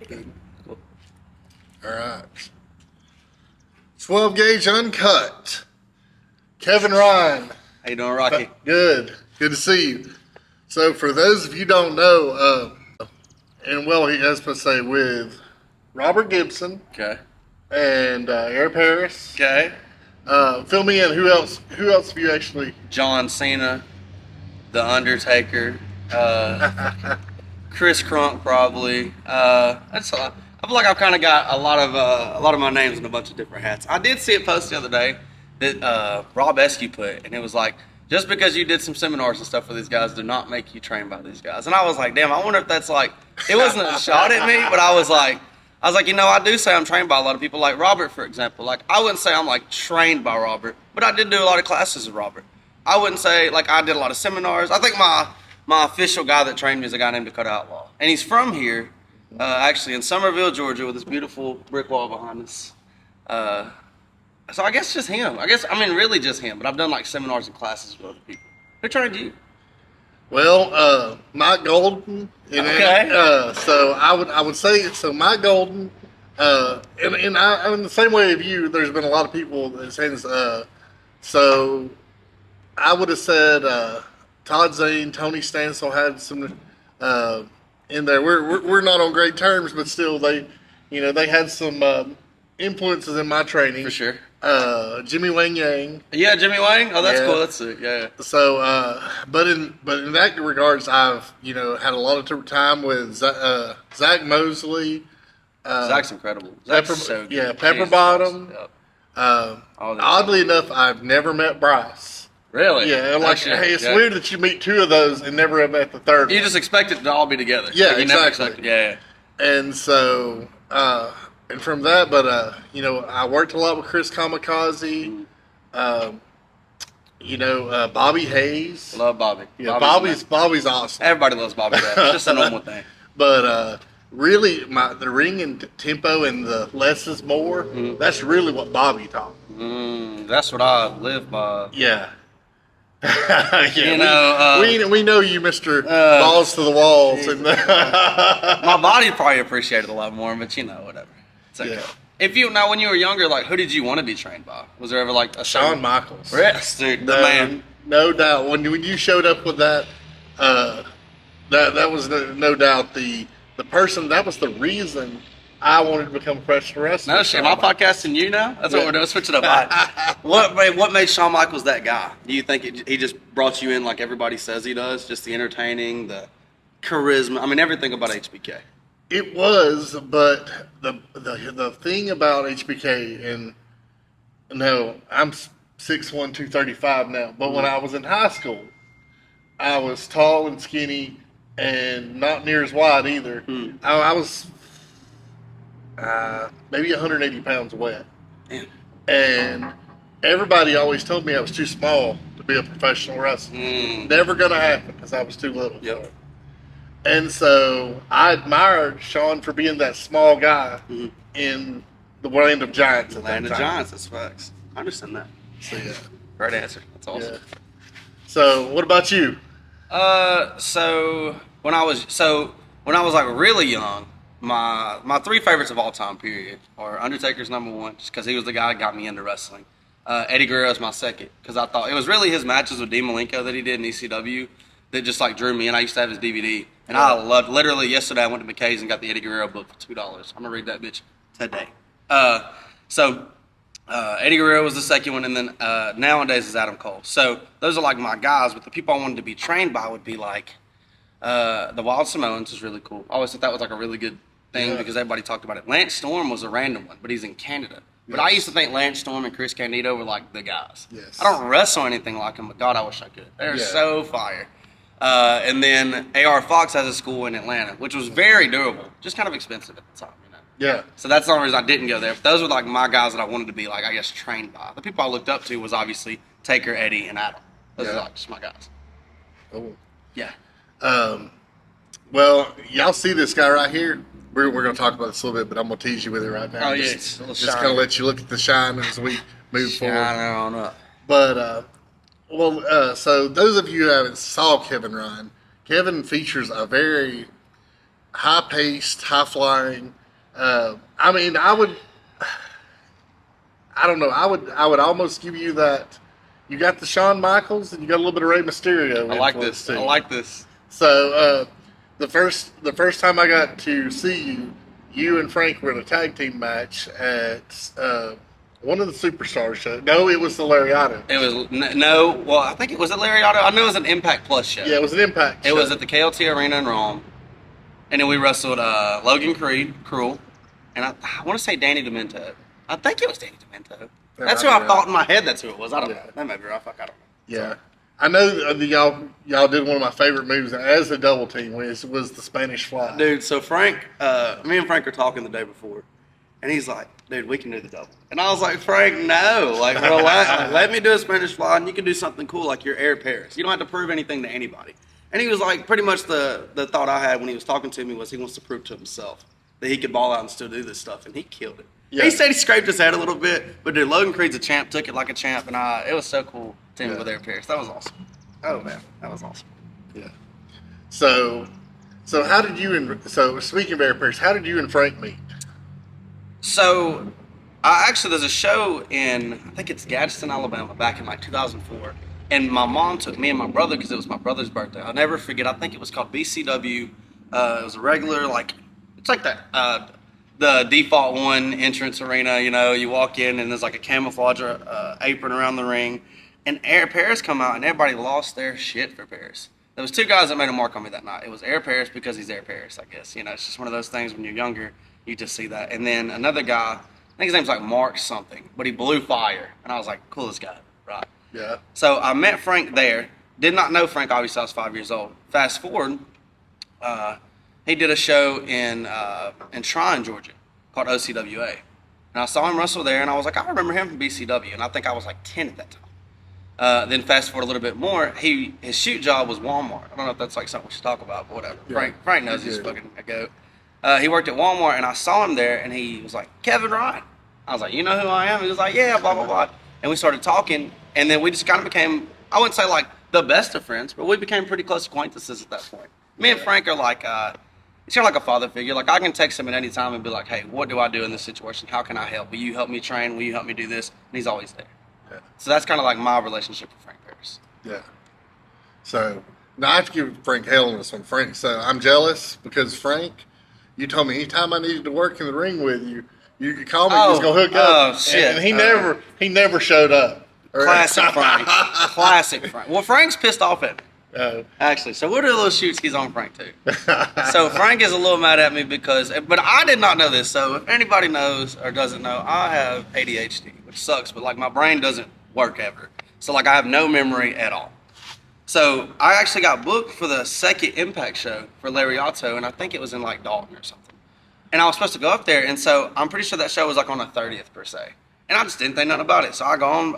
Good. Cool. All right. 12 gauge uncut. Kevin Ryan. How you doing, Rocky? Good. Good to see you. So for those of you who don't know, and well, he has to say with Robert Gibson. Okay. And Air Paris. Okay. Fill me in. Who else? Who else have you actually? John Cena, The Undertaker, Chris Crunk probably. That's a lot. I feel like I've kind of got a lot of my names in a bunch of different hats. I did see a post the other day that Rob Eskew put, and it was like, just because you did some seminars and stuff for these guys, do not make you train by these guys. And I was like, damn, I wonder if that's like, it wasn't a shot at me, but I was like, you know, I do say I'm trained by a lot of people, like Robert, for example. Like, I wouldn't say I'm like trained by Robert, but I did do a lot of classes with Robert. I wouldn't say like I did a lot of seminars. I think my official guy that trained me is a guy named Dakota Outlaw, and he's from here, actually in Summerville, Georgia, with this beautiful brick wall behind us. So I guess just him. Really just him. But I've done like seminars and classes with other people. Who trained you? Well, Mike Golden. Okay. So I would say so. Mike Golden, and I in the same way of you. There's been a lot of people that says. So I would have said Todd Zane, Tony Stansel had some in there. We're not on great terms, but still they had some influences in my training For sure. Jimmy Wang Yang. Yeah, Jimmy Wang. Oh, that's Yeah. cool. That's it. Yeah. So, but in that regards, I've had a lot of time with Zach Mosley. Zach's incredible. Zach's Pepper, so good. yeah, Pepper Bottom. Yep. Oddly enough, I've never met Bryce. Really? Yeah, like hey, it's weird that you meet two of those and never have met the third. You one. just expect it to all be together. Yeah, Like, you never exactly. expect it. Yeah. And so, and from that, but I worked a lot with Chris Kamikaze. Bobby Hayes. Love Bobby. Yeah, Bobby's awesome. Everybody loves Bobby. It's just a normal thing. But really, the ring and tempo and the less is more. That's really what Bobby taught me. That's what I live by. Yeah. Yeah, we know you, Mr. Balls to the Walls. And My body probably appreciated it a lot more, but whatever. It's okay. Yeah. When you were younger, like, who did you want to be trained by? Was there ever like a Shawn Michaels? Yes, dude, the man. No doubt. When you showed up with that, that was no doubt the person. That was the reason I wanted to become a professional wrestler. No shit. Am I podcasting you now? That's what we're doing. Switch it up. What made Shawn Michaels that guy? Do you think he just brought you in like everybody says he does? Just the entertaining, the charisma. I mean, everything about HBK. It was, but the thing about HBK, and no, I'm 6'1", 235 now. But when I was in high school, I was tall and skinny, and not near as wide either. I was maybe 180 pounds wet. Damn. And everybody always told me I was too small to be a professional wrestler. Never gonna happen because I was too little. Yep. And so I admired Shawn for being that small guy in the land of giants. Land of Giants, that's facts. I understand that. So, yeah. Great answer. That's awesome. Yeah. So what about you? So when I was like really young, my three favorites of all time, period, are Undertaker's number one, just because he was the guy that got me into wrestling. Eddie Guerrero's my second, because I thought it was really his matches with Dean Malenko that he did in ECW that just like drew me in. I used to have his DVD, and I loved. Literally yesterday, I went to McKay's and got the Eddie Guerrero book for $2. I'm gonna read that bitch today. Eddie Guerrero was the second one, and then nowadays is Adam Cole. So those are like my guys, but the people I wanted to be trained by would be like the Wild Samoans is really cool. I always thought that was like a really good thing because everybody talked about it. Lance Storm was a random one, but he's in Canada. But I used to think Lance Storm and Chris Candido were like the guys. Yes. I don't wrestle anything like them, but God, I wish I could. They're so fire. And then AR Fox has a school in Atlanta, which was very durable, just kind of expensive at the time. Yeah. So that's the only reason I didn't go there. But those were like my guys that I wanted to be like, I guess, trained by. The people I looked up to was obviously Taker, Eddie, and Adam. Those are like just my guys. Oh. Yeah. Well, y'all see this guy right here? We're going to talk about this a little bit, but I'm going to tease you with it right now. Oh, yeah. Just kind of let you look at the shine as we move forward. On up. But, so those of you who haven't saw Kevin Ryan, Kevin features a very high paced, high flying. I mean, I would. I don't know. I would almost give you that. You got the Shawn Michaels and you got a little bit of Rey Mysterio. I like this. I like this. So the first time I got to see you, you and Frank were in a tag team match at one of the Superstar shows. No, it was the Lariato. It was no. Well, I think it was at Lariato. I know it was an Impact Plus show. Yeah, it was an Impact. It was at the KLT Arena in Rome, and then we wrestled Logan Creed, Cruel, and I want to say Danny Demento. I think it was Danny Demento. That's who I thought in my head. That's who it was. I don't know. That may be right. Fuck, I don't know. Yeah. Sorry. I know that y'all did one of my favorite moves as a double team was the Spanish Fly. Dude, so Frank, me and Frank were talking the day before, and he's like, dude, we can do the double. And I was like, Frank, no. Like, relax. Let me do a Spanish Fly, and you can do something cool like your Air Paris. You don't have to prove anything to anybody. And he was like, pretty much the thought I had when he was talking to me was he wants to prove to himself that he could ball out and still do this stuff, and he killed it. Yeah. He said he scraped his head a little bit, but dude, Logan Creed's a champ, took it like a champ, and it was so cool to him with Air Paris. That was awesome. Oh man, that was awesome. Yeah. So how did you so speaking of Air Paris, how did you and Frank meet? So, actually, there's a show in I think it's Gadsden, Alabama, back in like 2004, and my mom took me and my brother because it was my brother's birthday. I'll never forget. I think it was called BCW. It was a regular it's like that. The default one entrance arena, you walk in and there's like a camouflage apron around the ring, and Air Paris come out and everybody lost their shit for Paris. There was two guys that made a mark on me that night. It was Air Paris because he's Air Paris, I guess. It's just one of those things when you're younger, you just see that. And then another guy, I think his name's like Mark something, but he blew fire, and I was like, coolest guy, right? Yeah. So I met Frank there. Did not know Frank, obviously I was 5 years old. Fast forward, he did a show in Tryon, Georgia, called OCWA. And I saw him wrestle there, and I was like, I remember him from BCW, and I think I was like 10 at that time. Then fast forward a little bit more, his shoot job was Walmart. I don't know if that's like something we should talk about, but whatever. Yeah. Frank knows he's fucking a goat. He worked at Walmart, and I saw him there, and he was like, Kevin Ryan. I was like, you know who I am? He was like, yeah, blah, blah, blah. And we started talking, and then we just kind of became, I wouldn't say like the best of friends, but we became pretty close acquaintances at that point. Me and Frank are like, he's kind of like a father figure. Like, I can text him at any time and be like, hey, what do I do in this situation? How can I help? Will you help me train? Will you help me do this? And he's always there. Yeah. So that's kind of like my relationship with Frank Paris. Yeah. So, now I have to give Frank hell on this one. Frank, so I'm jealous because Frank, you told me anytime I needed to work in the ring with you, you could call me, he's going to hook up. Oh, shit. And he never showed up. Classic Frank. Classic Frank. Well, Frank's pissed off at me. Actually, so we'll do a little shoot skis on Frank too. So Frank is a little mad at me but I did not know this. So if anybody knows or doesn't know, I have ADHD, which sucks. But like my brain doesn't work ever, so like I have no memory at all. So I actually got booked for the second Impact show for Lariato, and I think it was in like Dalton or something. And I was supposed to go up there, and so I'm pretty sure that show was like on the 30th per se. And I just didn't think nothing about it. So I go on,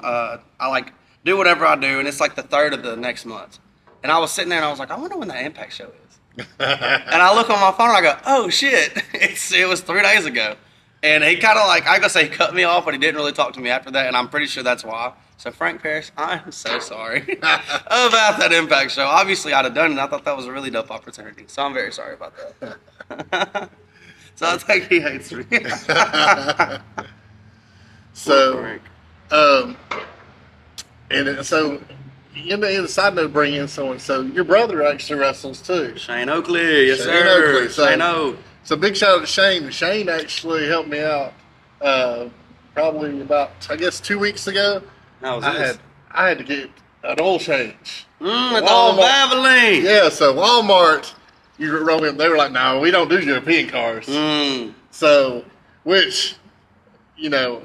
I like do whatever I do, and it's like the 3rd of the next month. And I was sitting there and I was like, I wonder when that Impact show is. And I look on my phone and I go, oh shit, it was 3 days ago. And he kind of like, I gotta say he cut me off, but he didn't really talk to me after that. And I'm pretty sure that's why. So Frank Paris, I'm so sorry about that Impact show. Obviously I'd have done it. I thought that was a really dope opportunity. So I'm very sorry about that. So I think he hates me. So, in the side note, bring in someone. So your brother actually wrestles too. Shane Oakley, yes sir. Oakley. So big shout out to Shane. Shane actually helped me out probably about, I guess, 2 weeks ago. How was this? I had to get an oil change. It's all Valvoline. Yeah, so Walmart, you roll in. They were like, "No, we don't do European cars." So, which,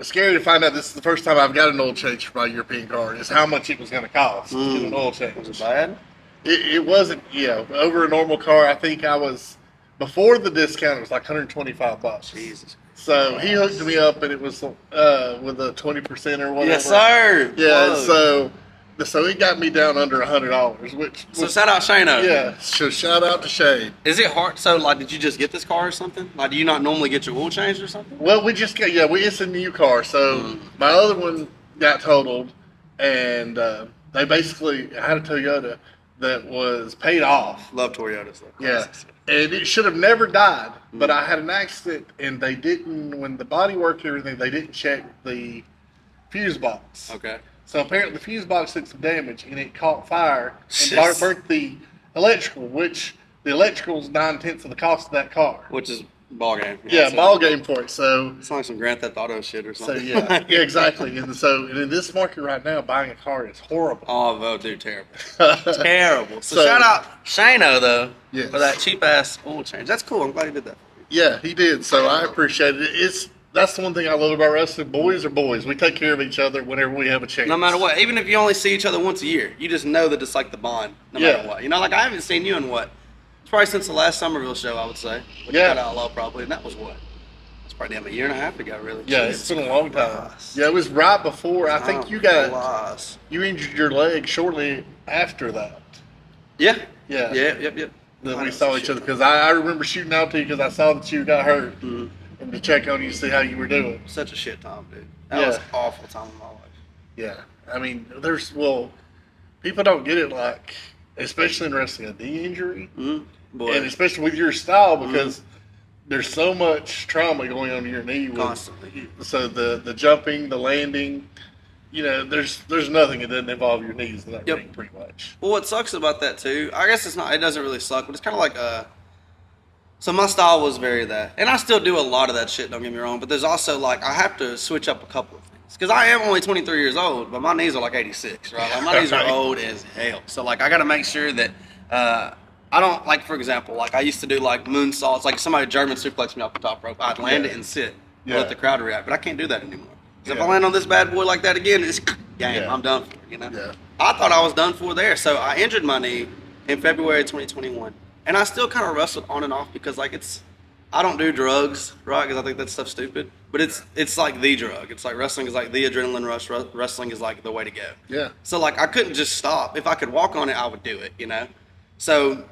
scary to find out this is the first time I've got an oil change for my European car, is how much it was going to cost to get an oil change. Was it bad? It wasn't, over a normal car. I think I was, before the discount, it was like $125. Jesus. So he hooked me up, and it was with a 20% or whatever. Yes, sir. Yeah, so he got me down under $100, So shout out Shane. Yeah, so shout out to Shane. Is it hard? So like, did you just get this car or something? Like, do you not normally get your oil changed or something? Well, we just got it's a new car. So my other one got totaled, and they basically, I had a Toyota. that was paid off. Love Toyotas though. Yeah, and it should have never died, but Mm-hmm. I had an accident, and they didn't, when the body worked and everything, they didn't check the fuse box. Okay. So apparently the fuse box took some damage, and it caught fire and Yes. burnt the electrical, which the electrical is 9/10 of the cost of that car. Which is ball game. Yeah, so ball game for it. So It's like some Grand Theft Auto shit or So something. yeah, yeah, exactly. And so in this market right now, buying a car is horrible. Oh, dude, terrible. Terrible. So, So- shout out Shano though Yes. for that cheap ass oil change. That's cool. I'm glad he did that. Yeah, he did. So I appreciate it. That's the one thing I love about wrestling. Boys are boys. We take care of each other whenever we have a chance. No matter what, even if you only see each other once a year, you just know that it's like the bond. No Yeah. matter what, you know, like I haven't seen you in what? It's probably since the last Somerville show, I would say. Which Yeah. got Outlaw probably, and that was what? It's probably damn a year and a half ago, really. Yeah, Jesus it's been a long time. Christ. Yeah, it was right before. I think you Christ. injured your leg shortly after that. Yeah. Yeah. Yep. That God, we saw shit. each other because I remember shooting out to you because I saw that you got hurt Mhm. and to check on you to see how you were doing. Such a shit time, dude. That Yeah. was an awful time in my life. Yeah, I mean, people don't get it, like, especially in wrestling, a knee injury, Mm-hmm. Boy, and especially with your style because there's so much trauma going on to your knee. constantly. So the jumping, the landing, there's nothing that doesn't involve your knees in that Yep. ring, pretty much. Well, what sucks about that too, I guess it doesn't really suck, but it's kind of like so my style was very that, and I still do a lot of that shit. Don't get me wrong, but there's also like I have to switch up a couple of things because I am only 23 years old, but my knees are like 86, right? Like my knees are Right. old as hell. So like I got to make sure that I don't like, for example, like I used to do like moonsaults, like somebody German suplex me off the top rope, I'd land it and sit, and Yeah. let the crowd react, but I can't do that anymore. 'Cause if Yeah. I land on this bad boy like that again, it's game. Yeah. I'm done for. You know. Yeah. I thought I was done for there, so I injured my knee in February 2021, and I still kind of wrestled on and off because like I don't do drugs, right? Because I think that stuff's stupid. But it's like the drug. It's like wrestling is like the adrenaline rush. Wrestling is like the way to go. Yeah. So like I couldn't just stop. If I could walk on it, I would do it. You know. So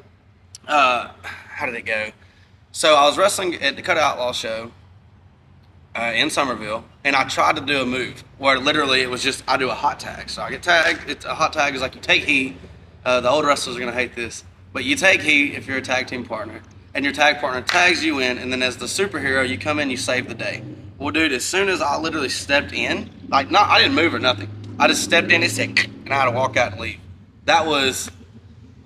how did it go? So I was wrestling at the Cut Outlaw show in Somerville, and I tried to do a move where literally it was just I do a hot tag. So I get tagged. It's a hot tag is like you take heat. The old wrestlers are gonna hate this, but you take heat if you're a tag team partner, and your tag partner tags you in, and then as the superhero, you come in, you save the day. Well, dude, as soon as I literally stepped in, I didn't move or nothing. I just stepped in, it said, and I had to walk out and leave. That was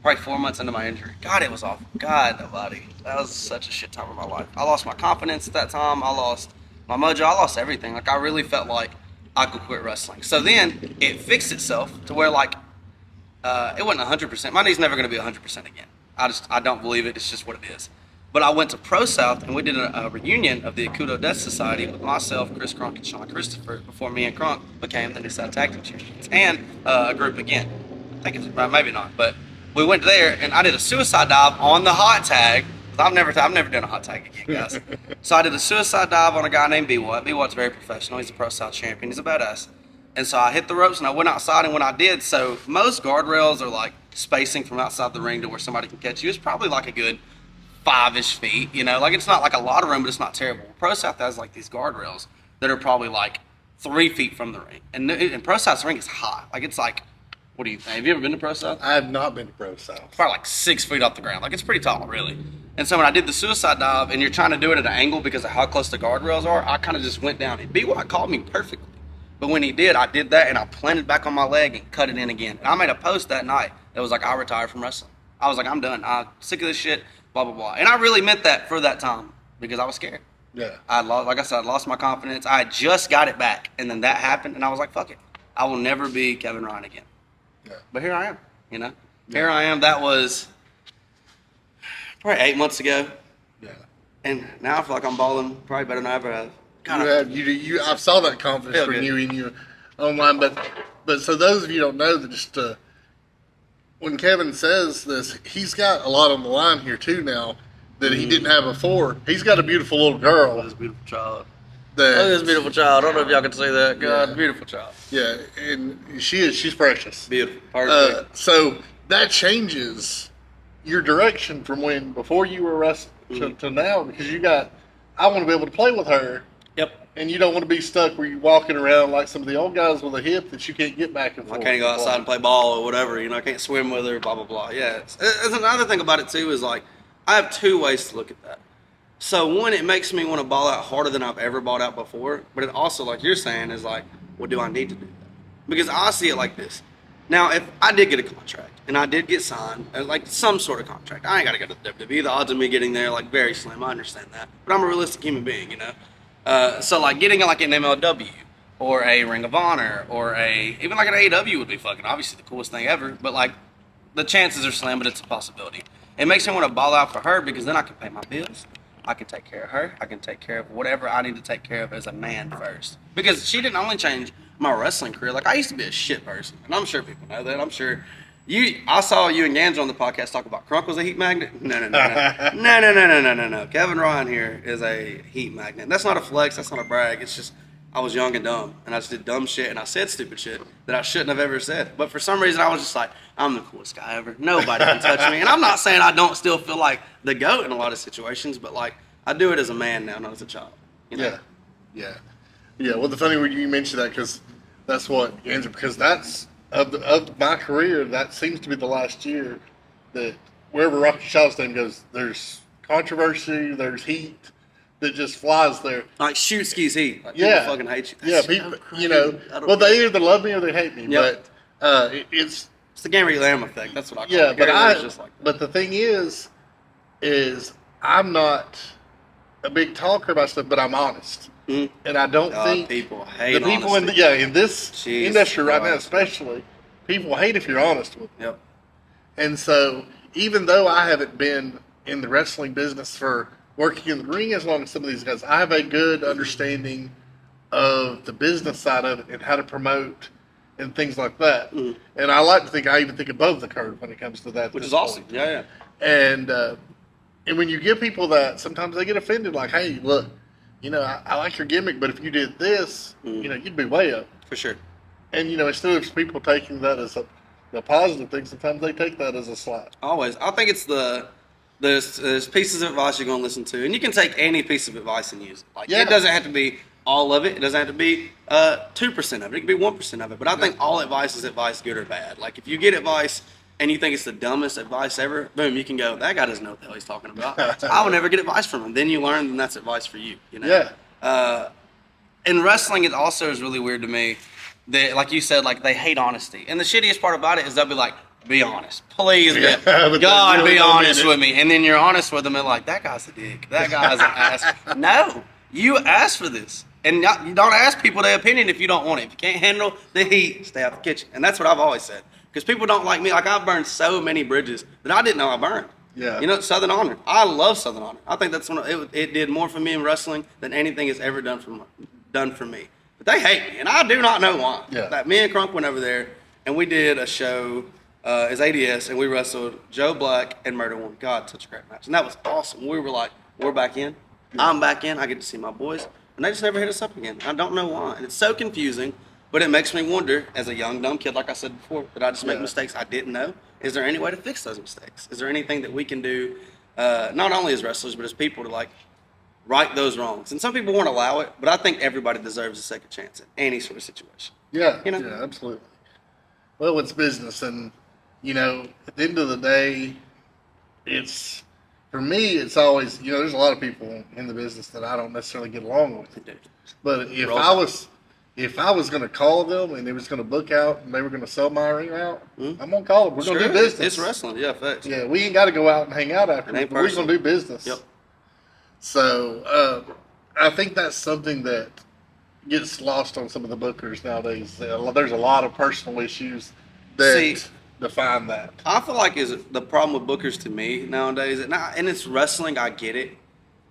probably 4 months into my injury. God, it was awful. God, nobody. That was such a shit time in my life. I lost my confidence at that time. I lost my mojo. I lost everything. Like, I really felt like I could quit wrestling. So then it fixed itself to where, like, it wasn't 100%. My knee's never going to be 100% again. I don't believe it. It's just what it is. But I went to Pro South, and we did a reunion of the Akudo Death Society with myself, Chris Kronk, and Sean Christopher before me and Kronk became the New South Tag Team Champions. And a group again. I think it's maybe not. But we went there, and I did a suicide dive on the hot tag. I've never done a hot tag again, guys. So I did a suicide dive on a guy named B-Watt. B-Watt's very professional. He's a Pro South champion. He's a badass. And so I hit the ropes, and I went outside, and when I did, so most guardrails are like spacing from outside the ring to where somebody can catch you. It's probably like a good 5-ish feet, you know? Like, it's not like a lot of room, but it's not terrible. Pro South has like these guardrails that are probably like 3 feet from the ring. And Pro South's ring is high. Like, it's like, what do you think? Have you ever been to Pro South? I have not been to Pro South. Probably like 6 feet off the ground. Like, it's pretty tall, really. And so when I did the suicide dive, and you're trying to do it at an angle because of how close the guardrails are, I kind of just went down. And B-Watt called me perfectly. But when he did, I did that, and I planted back on my leg and cut it in again. And I made a post that night that was like, I retired from wrestling. I was like, I'm done. I'm sick of this shit, blah, blah, blah. And I really meant that for that time because I was scared. Yeah. Like I said, I lost my confidence. I just got it back, and then that happened, and I was like, fuck it. I will never be Kevin Ryan again. Yeah. But here I am, you know? Yeah. Here I am. That was probably 8 months ago. Yeah. And now I feel like I'm balling probably better than I ever have. I saw that confidence Feel from good. you in you online, but so those of you who don't know that just when Kevin says this, he's got a lot on the line here too now that he didn't have before. He's got a beautiful little girl. This beautiful child. That, Look at this beautiful child. I don't know if y'all can see that. God, Yeah. beautiful child. Yeah, and she's precious. Beautiful. Perfect. So that changes your direction from before you were wrestling to now because I want to be able to play with her Yep. And you don't want to be stuck where you're walking around like some of the old guys with a hip that you can't get back and I forth. can't go outside and play ball or whatever. I can't swim with her. Blah blah blah. Yeah. There's another thing about it too is like I have two ways to look at that. So one, it makes me want to ball out harder than I've ever balled out before. But it also, like you're saying, is like, well, do I need to do that? Because I see it like this. Now, if I did get a contract and I did get signed, like some sort of contract, I ain't got to go to the WWE. The odds of me getting there like very slim. I understand that, but I'm a realistic human being, So like getting like an MLW or a Ring of Honor or even like an AEW would be fucking obviously the coolest thing ever. But like the chances are slim, but it's a possibility. It makes me want to ball out for her because then I can pay my bills. I can take care of her. I can take care of whatever I need to take care of as a man first. Because she didn't only change my wrestling career. Like, I used to be a shit person. And I'm sure people know that. I'm sure I saw you and Gans on the podcast talk about Crunk was a heat magnet. No. No. Kevin Ryan here is a heat magnet. That's not a flex. That's not a brag. It's just, I was young and dumb. And I just did dumb shit. And I said stupid shit that I shouldn't have ever said. But for some reason, I was just like, I'm the coolest guy ever. Nobody can touch me. And I'm not saying I don't still feel like the GOAT in a lot of situations. But, like, I do it as a man now, not as a child. Yeah. Well, the funny when you mentioned that because that's what Andrew. Because that's of my career. That seems to be the last year that wherever Rocky Shaw's name goes, there's controversy, there's heat that just flies there. Like shoot skis heat. Like, people fucking hate you. That's people. Well, they either love me or they hate me. Yep. But it's the Gary Lamb effect. That's what I call it. But the thing is I'm not a big talker about stuff, but I'm honest. Mm-hmm. And I don't think people hate the people in this industry right now, especially, people hate if you're honest with them. Yep. And so, even though I haven't been in the wrestling business for working in the ring as long as some of these guys, I have a good understanding of the business side of it and how to promote and things like that. Mm-hmm. And I like to think I even think above the curve when it comes to that. Which is awesome. Yeah. And when you give people that, sometimes they get offended. Like, hey, look, I like your gimmick, but if you did this, you'd be way up. For sure. And, instead of people taking that as a positive thing, sometimes they take that as a slight. Always. I think it's there's pieces of advice you're going to listen to, and you can take any piece of advice and use it. Like, it doesn't have to be all of it. It doesn't have to be 2% of it. It can be 1% of it. But I think all advice is advice, good or bad. Like, if you get advice and you think it's the dumbest advice ever, boom, you can go, that guy doesn't know what the hell he's talking about. I will never get advice from him. Then you learn, and that's advice for you. Yeah. In wrestling, it also is really weird to me that, like you said, like they hate honesty. And the shittiest part about it is they'll be like, be honest. Please, God, really be honest with me. And then you're honest with them and like, that guy's a dick. That guy's an ass. No, you asked for this. And you don't ask people their opinion if you don't want it. If you can't handle the heat, stay out the kitchen. And that's what I've always said. Because people don't like me. Like, I've burned so many bridges that I didn't know I burned. Yeah. Southern Honor. I love Southern Honor. I think that's it did more for me in wrestling than anything has ever done for me. But they hate me, and I do not know why. Yeah. Like, me and Crunk went over there, and we did a show as ADS, and we wrestled Joe Black and Murder One. God, such a great match. And that was awesome. We were like, we're back in. I'm back in. I get to see my boys. And they just never hit us up again. I don't know why. And it's so confusing. But it makes me wonder, as a young, dumb kid, like I said before, that I just make mistakes I didn't know. Is there any way to fix those mistakes? Is there anything that we can do, not only as wrestlers, but as people to, like, right those wrongs? And some people won't allow it, but I think everybody deserves a second chance in any sort of situation. Yeah, yeah, absolutely. Well, it's business, and, at the end of the day, for me, it's always, there's a lot of people in the business that I don't necessarily get along with. But if I was going to call them and they was going to book out and they were going to sell my ring out, I'm going to call them. We're going to do business. It's wrestling, facts. Yeah, we ain't got to go out and hang out after. We're going to do business. Yep. So I think that's something that gets lost on some of the bookers nowadays. There's a lot of personal issues that define that. I feel like the problem with bookers to me nowadays, and it's wrestling, I get it,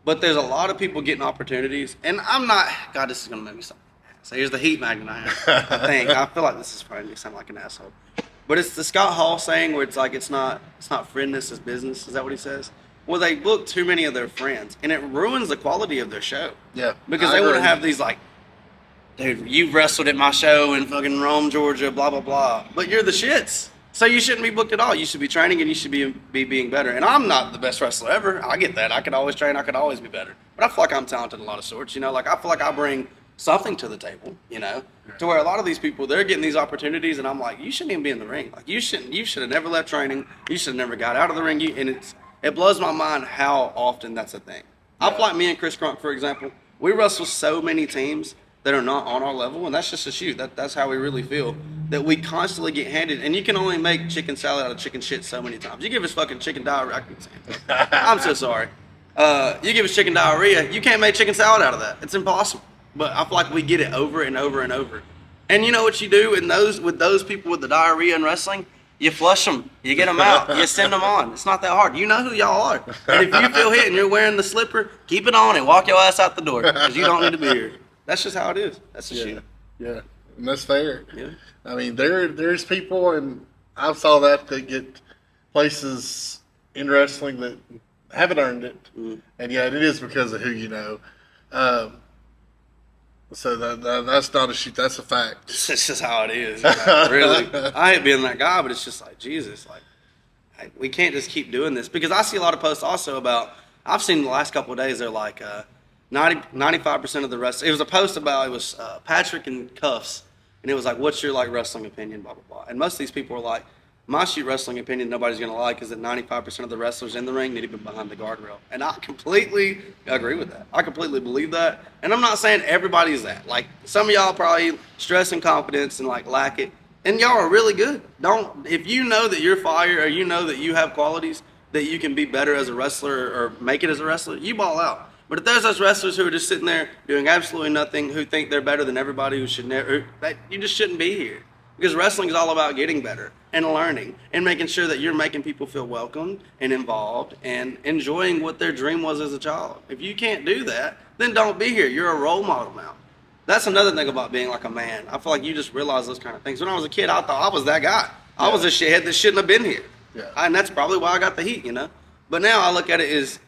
but there's a lot of people getting opportunities, and I'm not, God, this is going to make me sound. So here's the heat magnet I have. I feel like this is probably going to sound like an asshole. But it's the Scott Hall saying where it's like it's not friendness, it's business. Is that what he says? Well, they book too many of their friends, and it ruins the quality of their show. Yeah. Because they want to have these like, dude, you wrestled at my show in fucking Rome, Georgia, blah, blah, blah. But you're the shits. So you shouldn't be booked at all. You should be training and you should be being better. And I'm not the best wrestler ever. I get that. I could always train. I could always be better. But I feel like I'm talented in a lot of sorts. You know, like I feel like I bring something to the table. You know, to where a lot of these people they're getting these opportunities, and I'm like, you shouldn't even be in the ring. Like you should have never left training. You should have never got out of the ring. And it blows my mind how often that's a thing. I feel like me and Chris Crunk, for example, we wrestle so many teams that are not on our level, and that's just a shoot. That's how we really feel. That we constantly get handed, and you can only make chicken salad out of chicken shit so many times. You give us fucking chicken diarrhea. I'm so sorry. You give us chicken diarrhea, you can't make chicken salad out of that. It's impossible. But I feel like we get it over and over and over. And you know what you do with those people with the diarrhea in wrestling? You flush them. You get them out. You send them on. It's not that hard. You know who y'all are. And if you feel hit and you're wearing the slipper, keep it on and walk your ass out the door because you don't need to be here. That's just how it is. That's the shit. Yeah, and that's fair. Yeah. I mean, there's people, and I saw that get places in wrestling that haven't earned it, and yeah, it is because of who you know. So that's not a shoot. That's a fact. It's just how it is. You know? Really, I hate being that guy, but it's just like Jesus. Like, we can't just keep doing this because I see a lot of posts also about. I've seen the last couple of days. They're like 95% of the wrestlers. It was a post about it was Patrick and cuffs, and it was like, "What's your like wrestling opinion?" Blah blah blah. And most of these people were like, "My shoot wrestling opinion nobody's gonna like is that 95% of the wrestlers in the ring need to be behind the guardrail." And I completely agree with that. I completely believe that. And I'm not saying everybody's that. Like some of y'all probably stress and confidence and like lack it, and y'all are really good. If you know that you're fire or you know that you have qualities that you can be better as a wrestler or make it as a wrestler, you ball out. But if there's those wrestlers who are just sitting there doing absolutely nothing, who think they're better than everybody, who should never, you just shouldn't be here. Because wrestling is all about getting better and learning and making sure that you're making people feel welcome and involved and enjoying what their dream was as a child. If you can't do that, then don't be here. You're a role model now. That's another thing about being like a man. I feel like you just realize those kind of things. When I was a kid, I thought I was that guy. I was a shithead that shouldn't have been here. Yeah. And that's probably why I got the heat, you know. But now I look at it as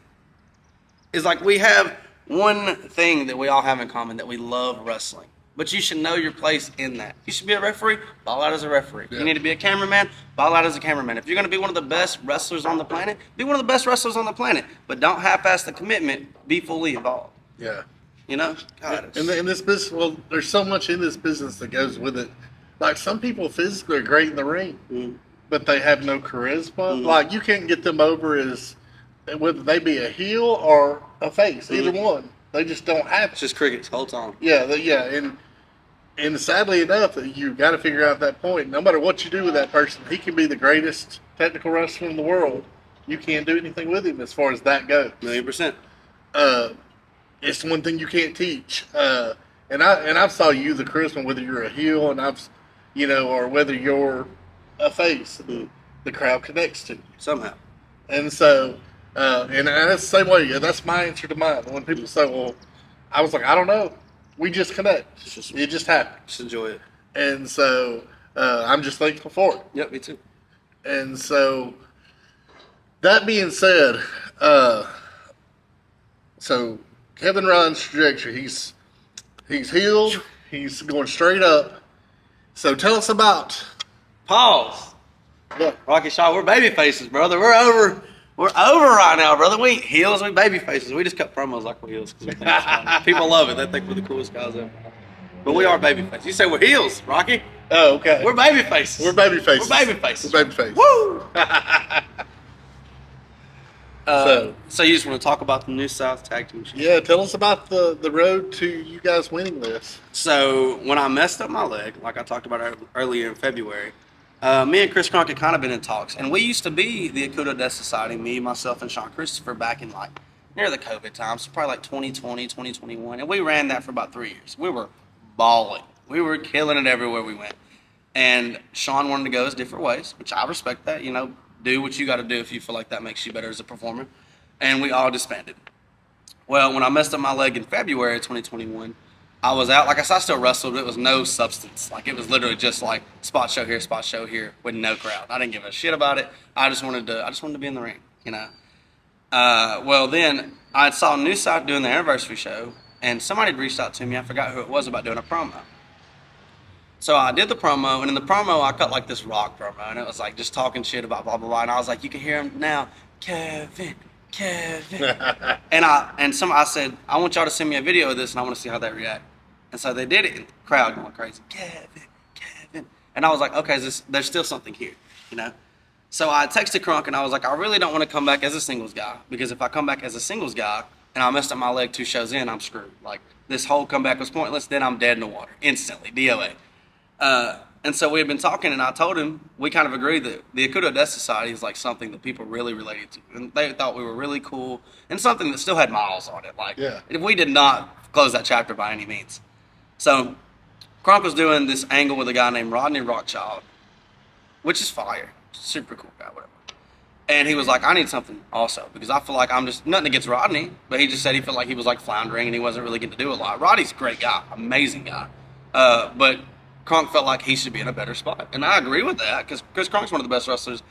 like we have one thing that we all have in common, that we love wrestling. But you should know your place in that. You should be a referee, ball out as a referee. Yeah. You need to be a cameraman, ball out as a cameraman. If you're going to be one of the best wrestlers on the planet, be one of the best wrestlers on the planet. But don't half-ass the commitment, be fully involved. Yeah. You know? God, in this business, well, there's so much in this business that goes with it. Like some people physically are great in the ring, but they have no charisma. Like you can't get them over as whether they be a heel or a face, either one. They just don't have it. It's just crickets the whole time. Yeah, and sadly enough, you got to figure out that point. No matter what you do with that person, he can be the greatest technical wrestler in the world. You can't do anything with him as far as that goes. 1,000,000%. It's one thing you can't teach. And I've saw you the charisma, whether you're a heel or whether you're a face. The crowd connects to you somehow. And so, and that's the same way. That's my answer to mine. When people say, "Well," I was like, "I don't know. We just connect. It just happens." Just enjoy it. And so, I'm just thankful for it. Yep, me too. And so, that being said, so Kevin Ryan's trajectory, he's healed. He's going straight up. So tell us about. Pause. Yeah. Rocky Shaw, we're baby faces, brother. We're over right now, brother. We ain't heels, we baby faces. We just cut promos like we're heels because we think it's funny. People love it. They think we're the coolest guys ever. But we are baby faces. You say we're heels, Rocky? Oh, okay. We're baby faces. We're baby faces. We're baby faces. We're baby faces. Woo! So you just want to talk about the New South Tag Team Show? Yeah, tell us about the road to you guys winning this. So when I messed up my leg, like I talked about earlier in February, me and Chris Crunk had kind of been in talks. And we used to be the Akudo Death Society, me, myself, and Sean Christopher back in like near the COVID time. So probably like 2020, 2021. And we ran that for about 3 years. We were balling. We were killing it everywhere we went. And Sean wanted to go his different ways, which I respect that. You know, do what you got to do if you feel like that makes you better as a performer. And we all disbanded. Well, when I messed up my leg in February of 2021, I was out. Like I said, I still wrestled, but it was no substance. Like it was literally just like spot show here with no crowd. I didn't give a shit about it. I just wanted to be in the ring, you know. Well, then I saw New South doing the anniversary show, and somebody had reached out to me. I forgot who it was, about doing a promo. So I did the promo, and in the promo, I cut like this rock promo, and it was like just talking shit about blah blah blah. And I was like, you can hear him now, Kevin, Kevin. I said, I want y'all to send me a video of this, and I want to see how they react. And so they did it, and the crowd going crazy, Kevin, Kevin. And I was like, okay, there's still something here, you know. So I texted Crunk, and I was like, I really don't want to come back as a singles guy, because if I come back as a singles guy and I messed up my leg 2 shows in, I'm screwed. Like, this whole comeback was pointless. Then I'm dead in the water instantly, DOA. And so we had been talking, and I told him, we kind of agreed that the Akudo Death Society is like something that people really related to. And they thought we were really cool, and something that still had miles on it. Like, we did not close that chapter by any means. So Kronk was doing this angle with a guy named Rodney Rothschild, which is fire. Super cool guy, whatever. And he was like, I need something also, because I feel like I'm just, nothing against Rodney, but he just said he felt like he was like floundering and he wasn't really getting to do a lot. Rodney's a great guy, amazing guy. But Kronk felt like he should be in a better spot. And I agree with that, because Chris Kronk's one of the best wrestlers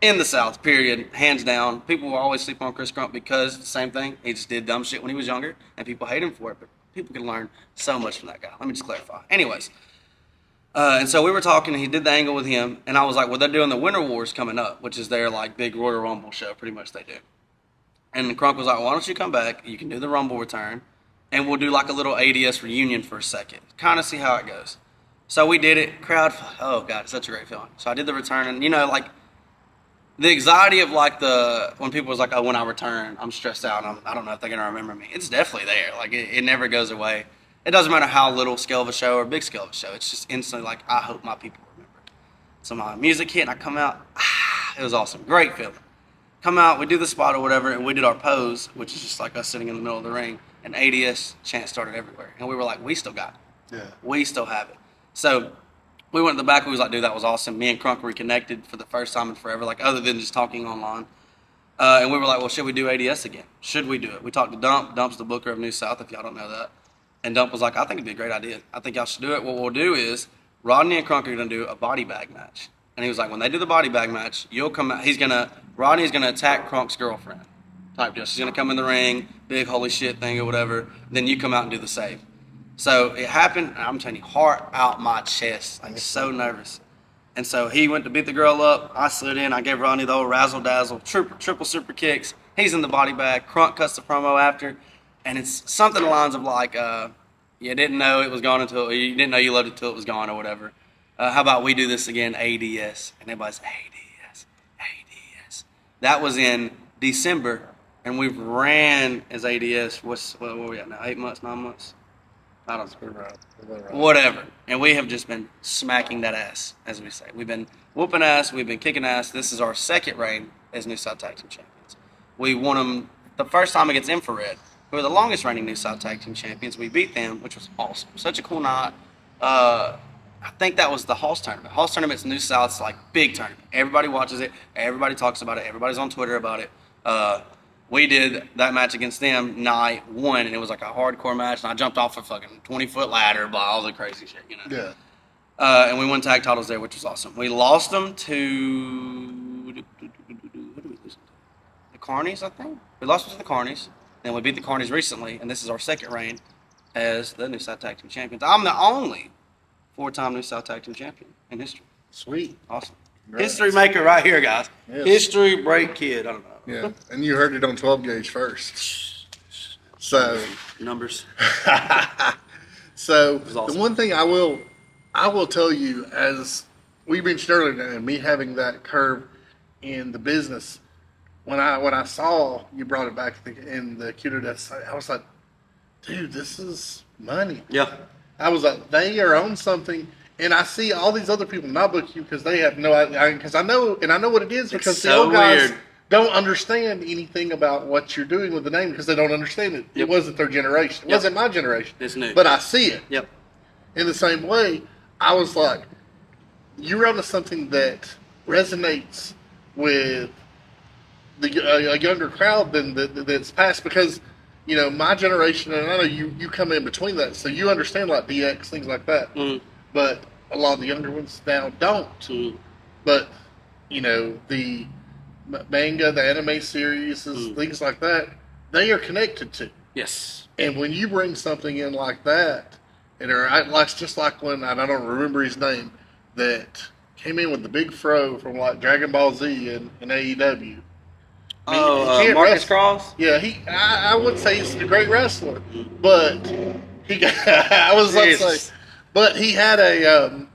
in the South, period, hands down. People will always sleep on Chris Kronk because the same thing, he just did dumb shit when he was younger, and people hate him for it, but people can learn so much from that guy. Let me just clarify. Anyways, and so we were talking, and he did the angle with him, and I was like, well, they're doing the Winter Wars coming up, which is their like big Royal Rumble show, pretty much they do. And Kronk was like, why don't you come back, you can do the Rumble return, and we'll do like a little ADS reunion for a second, kind of see how it goes. So we did it, crowd, oh God, it's such a great feeling. So I did the return, and you know, like, the anxiety of like when people was like, oh, when I return, I'm stressed out, and I don't know if they're going to remember me. It's definitely there, like, it never goes away. It doesn't matter how little scale of a show or big scale of a show. It's just instantly like, I hope my people remember. So my music hit, and I come out. It was awesome. Great feeling. Come out, we do the spot or whatever, and we did our pose, which is just like us sitting in the middle of the ring. And ADS chant started everywhere. And we were like, we still got it. Yeah. We still have it. So we went in the back. We was like, dude, that was awesome. Me and Crunk reconnected for the first time in forever, like other than just talking online. And we were like, well, should we do ADS again? Should we do it? We talked to Dump. Dump's the booker of New South, if y'all don't know that. And Dump was like, I think it'd be a great idea. I think y'all should do it. What we'll do is Rodney and Crunk are going to do a body bag match. And he was like, when they do the body bag match, you'll come out. Rodney's going to attack Crunk's girlfriend type deal. She's going to come in the ring, big holy shit thing or whatever. Then you come out and do the save. So it happened. And I'm telling you, heart out my chest. Like, so nervous. And so he went to beat the girl up. I slid in. I gave Rodney the old razzle dazzle, triple super kicks. He's in the body bag. Crunk cuts the promo after. And it's something along the lines of like, you didn't know it was gone until, you didn't know you loved it till it was gone or whatever. How about we do this again, ADS? And everybody's ADS. That was in December, and we've ran as ADS, what are we at now, 8 months, 9 months? I don't know. Right. Whatever. And we have just been smacking that ass, as we say. We've been whooping ass, we've been kicking ass. This is our second reign as New South Tag Team Champions. We won them the first time against Infrared, who are the longest reigning New South Tag Team Champions. We beat them, which was awesome. Such a cool night. I think that was the Halls tournament. Halls tournament's New South's like big tournament. Everybody watches it. Everybody talks about it. Everybody's on Twitter about it. We did that match against them night one, and it was like a hardcore match. And I jumped off a fucking 20-foot ladder, blah, all the crazy shit, you know. Yeah. And we won tag titles there, which was awesome. We lost them to who did we lose them to? The Carnies, I think. We lost them to the Carnies. Then we beat the Carnies recently, and this is our second reign as the New South Tag Team Champions. I'm the only 4-time New South Tag Team Champion in history. Sweet. Awesome. Great. History maker right here, guys. Yes. History break kid. I don't know. Yeah, and you heard it on 12 gauge first. So numbers. So awesome. The one thing I will tell you, as we mentioned earlier, and me having that curve in the business, when I saw you brought it back in the Kudo Death Society, I was like, dude, this is money. Yeah. I was like, they are on something, and I see all these other people not book you because they have no idea. Because I know what it is, because the old guys don't understand anything about what you're doing with the name because they don't understand it. Yep. It wasn't their generation. It wasn't my generation. It's new. But I see it. Yep. In the same way, I was like, you're onto something that resonates with a younger crowd than that's past, because, you know, my generation, and I know you come in between that, so you understand like DX, things like that. Mm-hmm. But a lot of the younger ones now don't. Mm-hmm. But, you know, the manga, the anime series, things like that, they are connected to. Yes. And when you bring something in like that, and it's just like when I don't remember his name that came in with the big fro from like Dragon Ball Z and AEW. I mean, he can't Marcus wrestle. Cross? Yeah, I would say he's a great wrestler, but he got. I was about to say, but he had a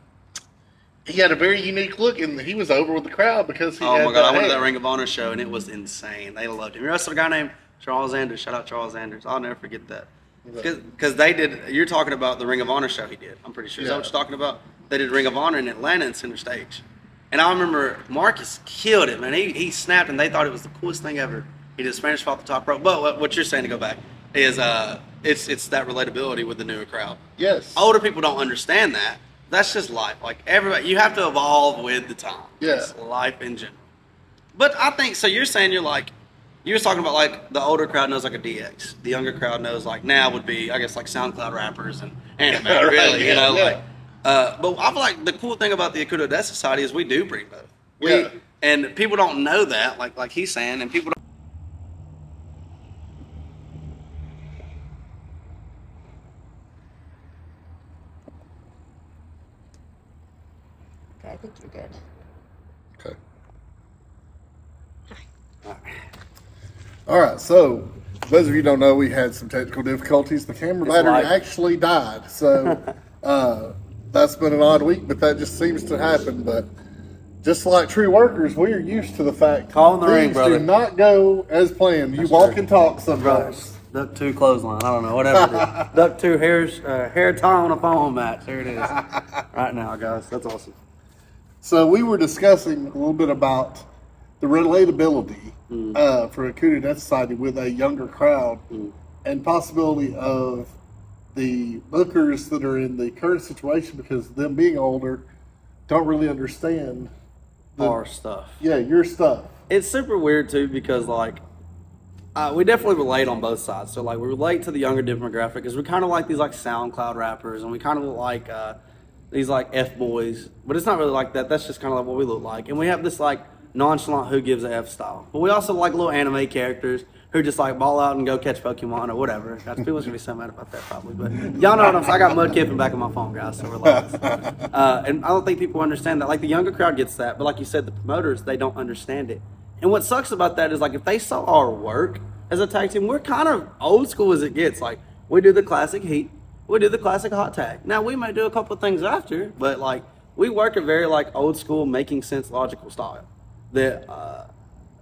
very unique look, and he was over with the crowd because he. Oh had my god! I went to hair. that Ring of Honor show, and it was insane. They loved him. You wrestled a guy named Charles Anders. Shout out Charles Anders. I'll never forget that. Because they did. You're talking about the Ring of Honor show he did. I'm pretty sure. Is that what you're talking about? They did Ring of Honor in Atlanta in Center Stage. And I remember Marcus killed it, man. He snapped, and they thought it was the coolest thing ever. He did Spanish off the top rope. But what you're saying, to go back, is it's that relatability with the newer crowd. Yes. Older people don't understand that. That's just life. Like everybody, you have to evolve with the time. Yeah. It's life in general. But I think so. You're saying you were talking about like the older crowd knows like a DX. The younger crowd knows like now would be, I guess, like SoundCloud rappers and anime. Right, really, yeah, yeah. like. But I feel like the cool thing about the Akudo Death Society is we do bring both. Yeah. And people don't know that, like he's saying, and people don't. Okay, I think you're good. Okay. All right. So, for those of you who don't know, we had some technical difficulties. The camera battery actually died. So, that's been an odd week, but that just seems to happen. But just like true workers, we are used to the fact Call in the ring, things brother. do not go as planned. You walk and talk sometimes. Duck 2 clothesline. I don't know, whatever it is. Duck 2 hair tie on a phone match. There it is. Right now, guys. That's awesome. So we were discussing a little bit about the relatability for Akudo Death Society with a younger crowd and possibility of the bookers that are in the current situation, because them being older don't really understand Our stuff. Yeah, your stuff. It's super weird too because like we definitely relate on both sides. So like we relate to the younger demographic because we kind of like these like SoundCloud rappers, and we kind of like these like F boys, but it's not really like that. That's just kind of like what we look like, and we have this like nonchalant who gives a F style. But we also like little anime characters who just like ball out and go catch Pokemon or whatever. God, people's gonna be so mad about that probably, but y'all know what I'm saying. I got Mudkip in back of my phone, guys, so relax. And I don't think people understand that. Like the younger crowd gets that, but like you said, the promoters, they don't understand it. And what sucks about that is like if they saw our work as a tag team, we're kind of old school as it gets. Like we do the classic heat, we do the classic hot tag. Now we might do a couple of things after, but like we work a very like old school, making sense, logical style that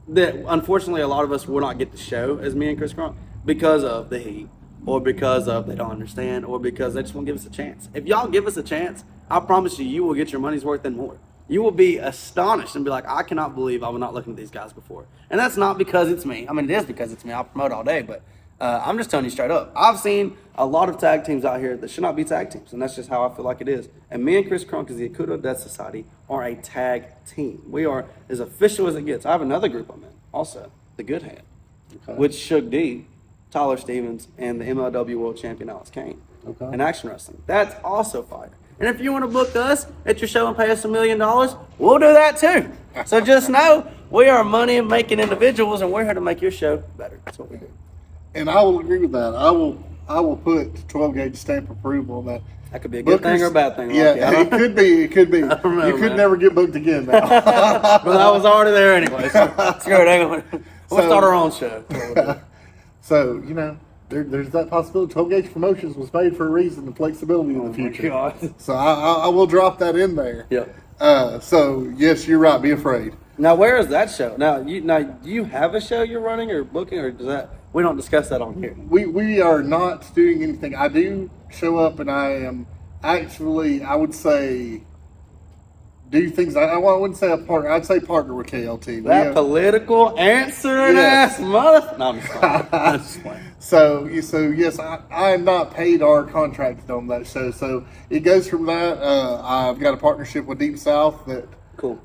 unfortunately a lot of us will not get to show as me and Chris Crunk because of the heat, or because of they don't understand, or because they just won't give us a chance. If y'all give us a chance, I promise you, you will get your money's worth and more. You will be astonished and be like, I cannot believe I was not looking at these guys before. And that's not because it's me. I mean, it is because it's me. I'll promote all day, but I'm just telling you straight up. I've seen a lot of tag teams out here that should not be tag teams, and that's just how I feel like it is. And me and Chris Crunk, as the Akudo Death Society, are a tag team. We are as official as it gets. I have another group I'm in, also, the Good Hand, with Shug D, Tyler Stevens, and the MLW World Champion Alex Kane, and Action Wrestling. That's also fire. And if you want to book us at your show and pay us $1 million, we'll do that too. So just know we are money-making individuals, and we're here to make your show better. That's what we do. And I will agree with that. I will put 12 gauge stamp approval on that. That could be a good thing or a bad thing. Yeah, it could be. It could be. I don't know, you could man. never get booked again now. But I was already there anyway. So screw it. Hang on. We'll start our own show. So, you know, there's that possibility. 12 gauge promotions was made for a reason, the flexibility in the future. God. So I will drop that in there. Yep. So yes, you're right. Be afraid. Now, where is that show? Now, do you have a show you're running or booking, or does that? We don't discuss that on here. We are not doing anything. I do show up, and I am actually, I would say, do things. I wouldn't say a partner. I'd say partner with KLT. That political answering ass mother. No, I'm just playing. I'm just playing. So yes, I am not paid or contracted on that show. So it goes from that. I've got a partnership with Deep South that Cool.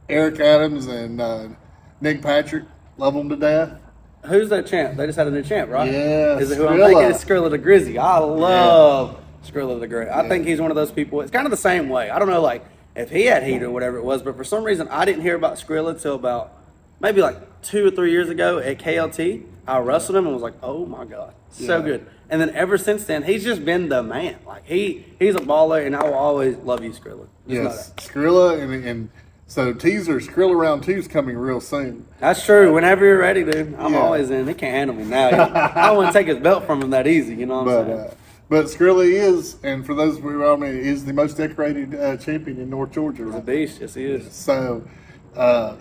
Eric Adams and Nick Patrick, love them to death. Who's that champ? They just had a new champ, right? Yeah, Is it who I'm Skrilla. thinking? It's Skrilla the Grizzy. I love Skrilla the Grizzy. I think he's one of those people. It's kind of the same way. I don't know, like, if he had heat or whatever it was, but for some reason, I didn't hear about Skrilla till about maybe like 2 or 3 years ago at KLT. I wrestled him and was like, oh my God, so good. And then ever since then, he's just been the man. Like he's a baller, and I will always love you, Skrilla. Yes, Skrilla, and so teaser Skrilla round 2 is coming real soon. That's true. Whenever you're ready, dude, I'm always in. He can't handle me now. I wouldn't take his belt from him that easy. You know what I'm saying? But Skrilla is, and for those who are is the most decorated champion in North Georgia. He's a beast. Yes, he is. So,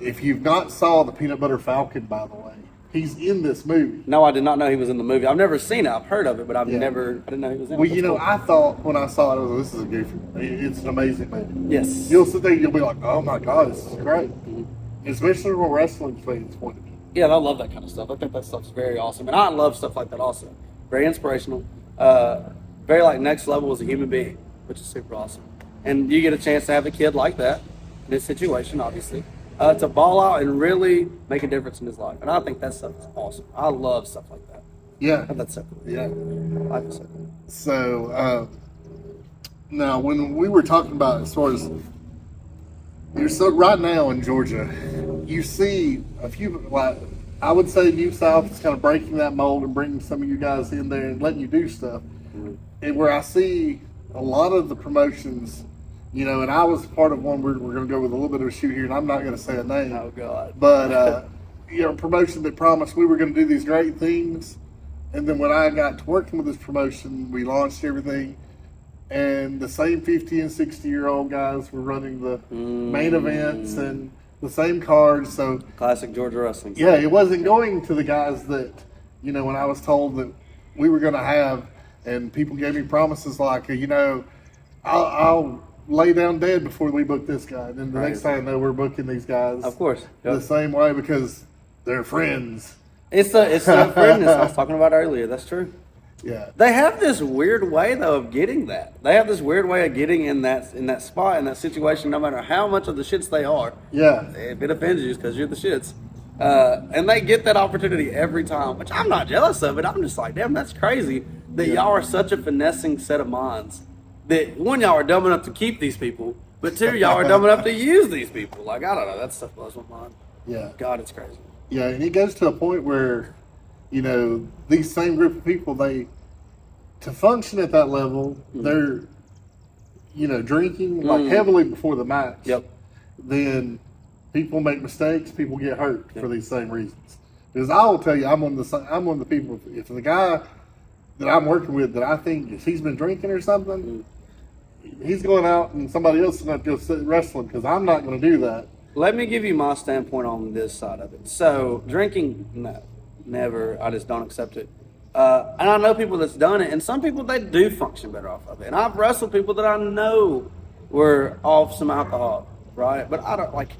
if you've not saw the Peanut Butter Falcon, by the way, he's in this movie. No, I did not know he was in the movie. I've never seen it. I've heard of it, but I didn't know he was in it. Well, you know, I thought when I saw it, I was like, this is a goofy. It's an amazing movie. Yes. You'll sit there, you'll be like, oh my God, this is great. Especially from a wrestling fan's point of view. Yeah, I love that kind of stuff. I think that stuff's very awesome. And I love stuff like that also. Very inspirational. Very like next level as a human being, which is super awesome. And you get a chance to have a kid like that, in this situation, obviously, to ball out and really make a difference in his life. And I think that stuff is awesome. I love stuff like that. Yeah. That's so cool. Yeah. Life is so cool. So, now when we were talking about as far as, right now in Georgia, you see a few, like, I would say New South is kind of breaking that mold and bringing some of you guys in there and letting you do stuff. And where I see a lot of the promotions, you know, and I was part of one, we're going to go with a little bit of a shoot here, and I'm not going to say a name. Oh, God. But, you know, promotion that promised we were going to do these great things. And then when I got to working with this promotion, we launched everything. And the same 50 and 60-year-old guys were running the main events and the same cards. So Classic Georgia wrestling. Yeah, it wasn't going to the guys that, you know, when I was told that we were going to have, and people gave me promises like, you know, I'll lay down dead before we book this guy. And then the next thing I know, we're booking these guys. Of course. The same way because they're friends. It's the friendness I was talking about earlier. That's true. Yeah. They have this weird way though of getting that. They have this weird way of getting in that spot, in that situation, no matter how much of the shits they are. Yeah. If it offends you, because you're the shits. And they get that opportunity every time, which I'm not jealous of it. I'm just like, damn, that's crazy that y'all are such a finessing set of minds. That one, y'all are dumb enough to keep these people, but two, y'all are dumb enough to use these people. Like, I don't know, that stuff blows my mind. Yeah. God, it's crazy. Yeah, and it goes to a point where, you know, these same group of people, to function at that level, they're, you know, drinking like heavily before the match. Yep. Then people make mistakes, people get hurt for these same reasons. Because I will tell you, I'm one of the people. If the guy that I'm working with that I think if he's been drinking or something, he's going out and somebody else is going to go sit wrestling because I'm not going to do that. Let me give you my standpoint on this side of it. So drinking, no, never. I just don't accept it. And I know people that's done it, and some people, they do function better off of it. And I've wrestled people that I know were off some alcohol, right? But I don't, like,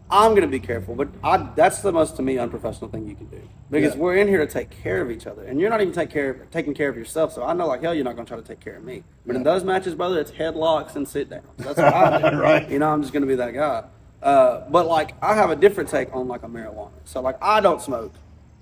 I'm going to be careful. But that's the most, to me, unprofessional thing you can do. Because we're in here to take care of each other. And you're not even taking care of yourself. So I know, like, hell, you're not going to try to take care of me. But in those matches, brother, it's headlocks and sit downs. That's what I do. Right. You know, I'm just going to be that guy. But, like, I have a different take on, like, a marijuana. So, like, I don't smoke.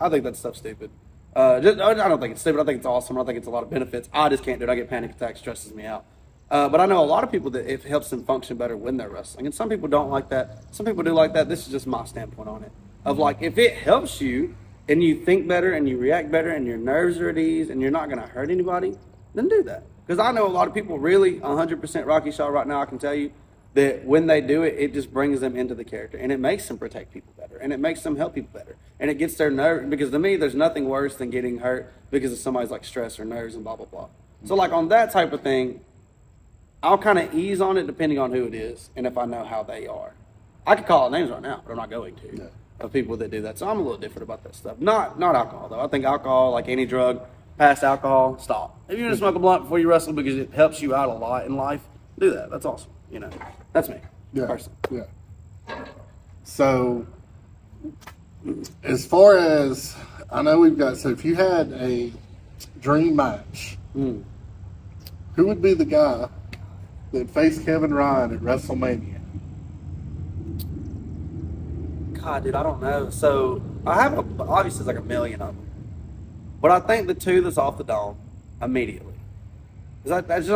I think that stuff's stupid. I don't think it's stupid. I think it's awesome. I think it's a lot of benefits. I just can't do it. I get panic attacks, stresses me out. But I know a lot of people that it helps them function better when they're wrestling. And some people don't like that. Some people do like that. This is just my standpoint on it. Of like, if it helps you and you think better and you react better and your nerves are at ease and you're not going to hurt anybody, then do that. Because I know a lot of people really 100% Rocky Shaw right now, I can tell you, that when they do it, it just brings them into the character. And it makes them protect people better. And it makes them help people better. And it gets their nerve, because to me, there's nothing worse than getting hurt because of somebody's like stress or nerves and blah, blah, blah. So like on that type of thing, I'll kind of ease on it depending on who it is and if I know how they are. I could call out names right now, but I'm not going to, of people that do that. So I'm a little different about that stuff. Not alcohol, though. I think alcohol, like any drug, past alcohol, stop. If you're going to smoke a blunt before you wrestle because it helps you out a lot in life, do that. That's awesome. You know, that's me, personally. Yeah. So, as far as I know, we've got. So, if you had a dream match, who would be the guy that faced Kevin Ryan at WrestleMania? God, dude, I don't know. So I have obviously it's like a million of them, but I think the two that's off the dome immediately. That's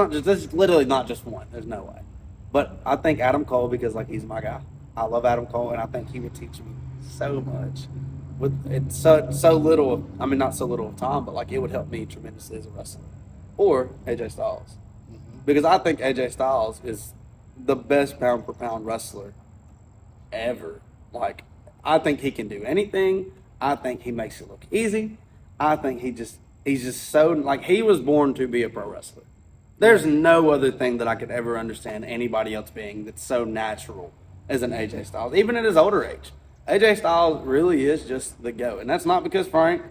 literally not just one. There's no way. But I think Adam Cole, because like he's my guy. I love Adam Cole, and I think he would teach me so much. With it's so little of, I mean, not so little of time, but like it would help me tremendously as a wrestler. Or AJ Styles. Because I think AJ Styles is the best pound for pound wrestler ever. Like, I think he can do anything. I think he makes it look easy. I think he's just so, like, he was born to be a pro wrestler. There's no other thing that I could ever understand anybody else being that's so natural as an AJ Styles, even at his older age. AJ Styles really is just the GOAT. And that's not because Frank,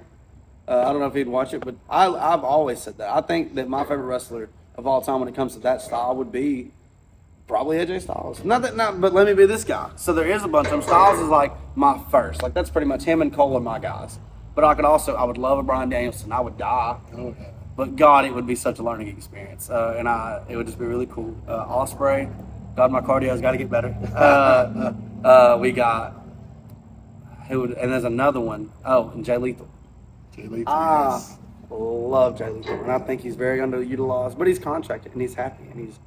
I don't know if he'd watch it, but I've always said that. I think that my favorite wrestler of all time when it comes to that style would be probably AJ Styles. But let me be this guy. So there is a bunch of them. Styles is like my first. Like, that's pretty much him and Cole are my guys. But I would love a Bryan Danielson. I would die. Okay. But God, it would be such a learning experience. It would just be really cool. Ospreay. God, my cardio's got to get better. We got, and there's another one. Oh, and Jay Lethal. Jay Lethal, yes. Love Jay Lethal, and I think he's very underutilized, but he's contracted and he's happy and he's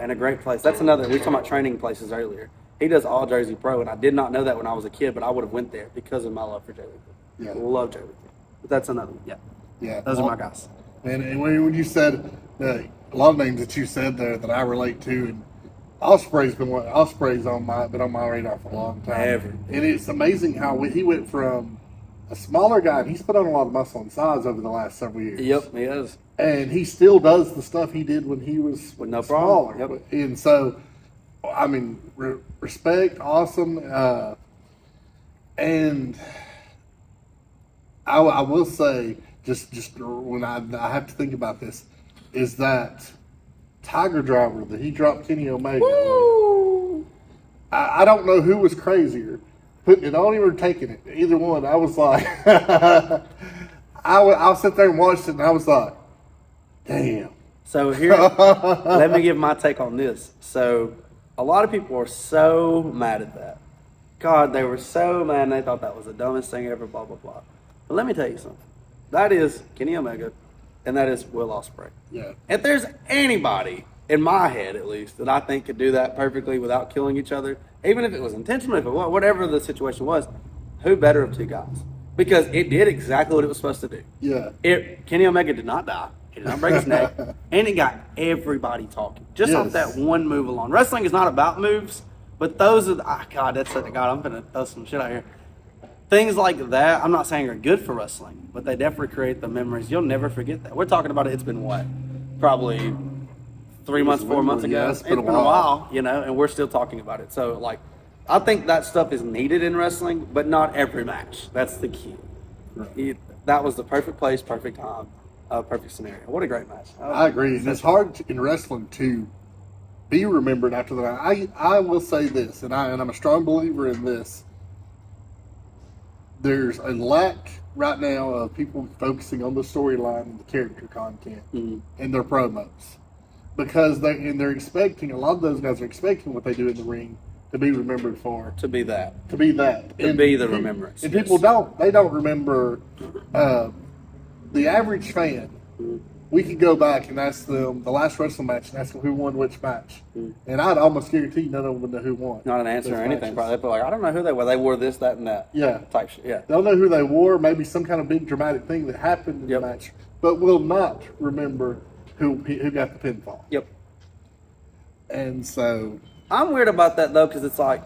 in a great place. That's another. We were talking about training places earlier. He does all Jersey Pro, and I did not know that when I was a kid, but I would have went there because of my love for Jay Lethal. Yeah, love Jay Lethal. But that's another one. Yeah. Those are my guys. And when you said a lot of names that you said there that I relate to, and Ospreay's been on my radar for a long time. And it's amazing how he went from a smaller guy, and he's put on a lot of muscle and size over the last several years. Yep, he has. And he still does the stuff he did when he was no smaller. Problem. Yep. And so, I mean, respect, awesome. And I will say, just when I have to think about this, is that Tiger Driver that he dropped Kenny Omega. Woo! I don't know who was crazier, putting it on him or taking it. Either one. I was like, I'll sit there and watch it, and I was like, damn. So here, let me give my take on this. So a lot of people are so mad at that. God, they were so mad, and they thought that was the dumbest thing ever, blah, blah, blah. But let me tell you something. That is Kenny Omega, and that is Will Ospreay. Yeah. If there's anybody, in my head at least, that I think could do that perfectly without killing each other, even if it was intentional, if it was, whatever the situation was, who better of two guys? Because it did exactly what it was supposed to do. Yeah. Kenny Omega did not die. He did not break his neck. And it got everybody talking. Just off that one move alone. Wrestling is not about moves, but those are, God, I'm going to throw some shit out here. Things like that, I'm not saying are good for wrestling, but they definitely create the memories. You'll never forget that. We're talking about it's been what? Probably 3 months, 4 months ago. Yeah, it's been a while, and we're still talking about it. So, like, I think that stuff is needed in wrestling, but not every match. That's the key. Right. That was the perfect place, perfect time, perfect scenario. What a great match. I agree. It's hard in wrestling to be remembered after that. I will say this, and I'm a strong believer in this. There's a lack right now of people focusing on the storyline and the character content and their promos, because they're expecting, a lot of those guys are expecting what they do in the ring to be remembered for. To be that. And be the remembrance. And people don't remember the average fan. We could go back and ask them the last wrestling match and ask them who won which match. And I'd almost guarantee none of them would know who won. Not an answer or anything. Probably. They'd be like, I don't know who they were. They wore this, that, and that. Yeah. Type shit. Yeah. They'll know who they wore, maybe some kind of big dramatic thing that happened in the match, but will not remember who got the pinfall. Yep. And so I'm weird about that though, because it's like,